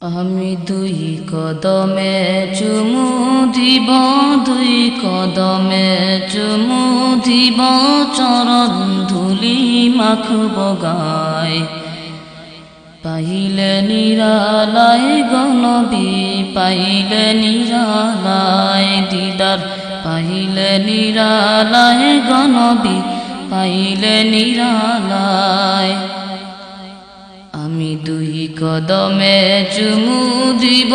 আমি দুই কদমে চুমু দিব, দুই কদমে চুমু দিব, চরণ ধুলি মাখব গায়। পাইলে নিরালায় গনবী, পাইলে নিরালায় দিদার, পাইলে নিরালায় গনবী, পাইলে নিরালায়। আমি দুই কদমে চুমু দিব,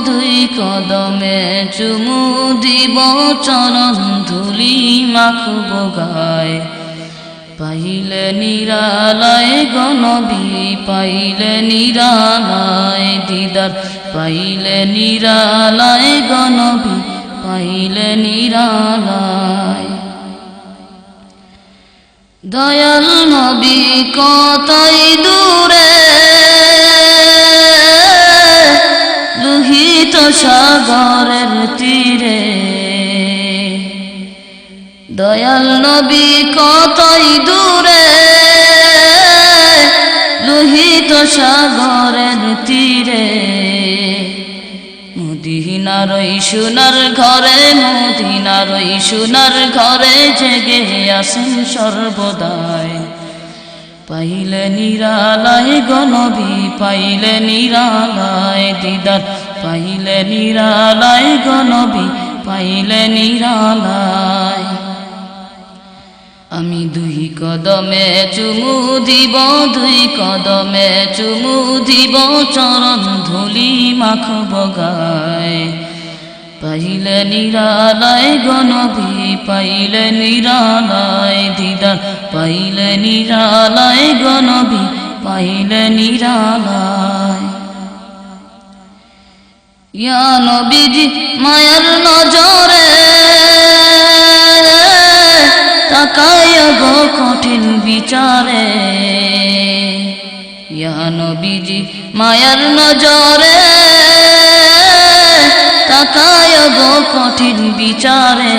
দুই কদমে চুমু দিব, চরণ ধুলি মাখব গায়। পাইলে নিরালায় গনবী, পাইলে নিরালায় দিদার, পাইলে নিরালায় গনবী, পাইলে নিরালায়। দয়াল নবী কতই দূরে, লোহিত সাগরের তীরে। দয়াল নবী কতই দূরে, লোহিত সাগরের তীরে। মদিনার ওই সোনার ঘরে, মদিনার ওই সোনার ঘরে জেগে আসেন সর্বদাই। পাইলে নিরালায় গনবী, পাইলে নিরালায় দিদার, পাইলে নিরালায় গনবী, পাইলে নিরালায়। আমি দুই কদমে চুমু দিব, দুই কদমে চুমু দিব, চরণ ধুলি মাখব গায়। পাইলে নিরালায় গনবী, পাইলে নিরালায় দিদার, পাইলে নিরালায় গনবী, পাইলে নিরালায়। ইয়া নবীজি মায়ার নজরে তাকায় গো কঠিন বিচারে। ইয়া নবীজি মায়ার নজরে তাকায় গো কঠিন বিচারে।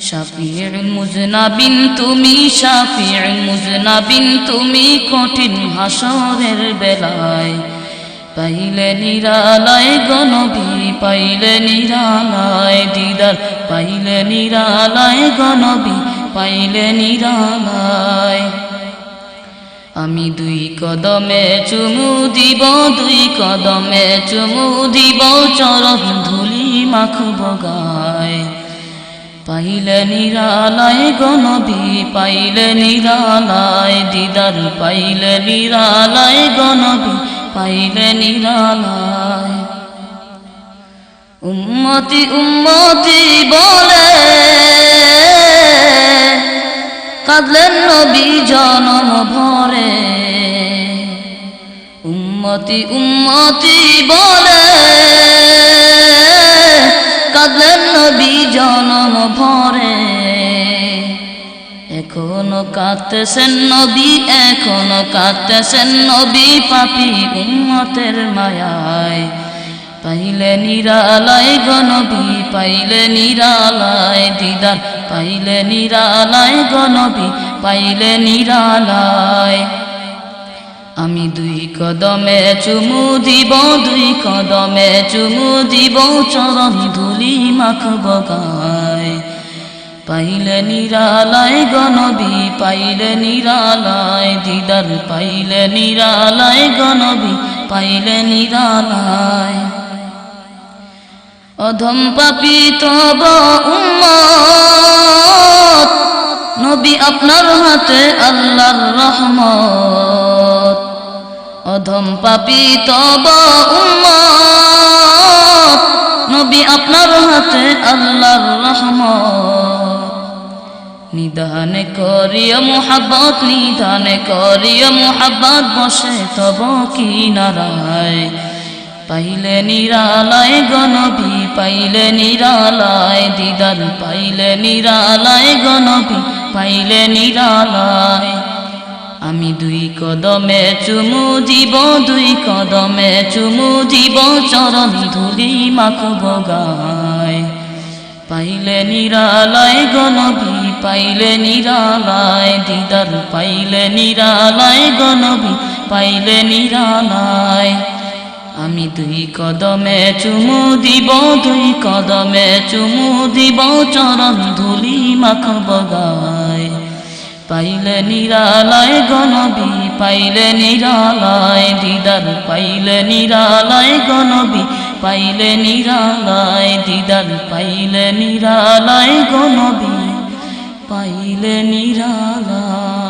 শাফিউল মুজনাবিন তুমি, শাফিউল মুজনাবিন তুমি, কঠিন হাসরের বেলায়। পাইলে নিরালায় গনবী, পাইলে নিরালায় দিদার, পাইলে নিরালায় গনবী, পাইলে নিরালায়। আমি দুই কদমে চুমু দিব, দুই কদমে চুমু দিব, চরণ ধুলি মাখব গায়। পাইলে নিরালায় গনবী, পাইলে নিরালায় দিদার, পাইলে নিরালায় গনবী, পাইলে নিরালায়। উম্মতি উম্মতি বলে কাঁদলেন নবী জনম ভরে। উম্মতি উম্মতি বলে কাঁদলেন নবী জনম ভরে। এখনো কাঁদতেছেন নবী, এখনো কাঁদতেছেন নবী, পাপী উম্মতের মায়ায়। পাইলে নিরালায় গনবী, পাইলে নিরালায় দিদার, পাইলে নিরালায় গনবী, পাইলে নিরালায়। আমি দুই কদমে চুমু দিব, দুই কদমে চুমু দিব, চরণ ধুলি মাখব গায়। পাইলে নিরালায় গনবী, পাইলে নিরালায় দিদার, পাইলে নিরালায় গনবী, পাইলে নিরালায়। অধম পাপী তব উম্মত, নবী আপনার হাতে আল্লাহর রহমত। অধম পাপী তব উম্মত, নবী আপনার হাতে আল্লাহর রহমত। নিদানে করিয়া মুহাব্বত, নিদানে করিয়া মুহাব্বত, বসে তব কিনারায়। পাইলে নিরালায় গনবী, পাইলে নিরালায় দিদার, পাইলে নিরালায় গনবী, পাইলে নিরালায়। আমি দুই কদমে চুমু দিব, দুই কদমে চুমু দিব, চরণ ধুলি মাখব গায়। পাইলে নিরালায় গনবী, পাইলে নিরালায় দিদার, পাইলে নিরালায় গনবী, পাইলে নিরালায়। আমি দুই কদমে চুমু দিব, দুই কদমে চুমু দিব, চরণ ধুলি মাখব গায়। পাইলে নিরালায় গনবী, পাইলে নিরালায় দিদার, পাইলে নিরালায় গনবী, পাইলে নিরালায় দিদার, পাইলে নিরালায় গনবী, পাইলে নিরালায়।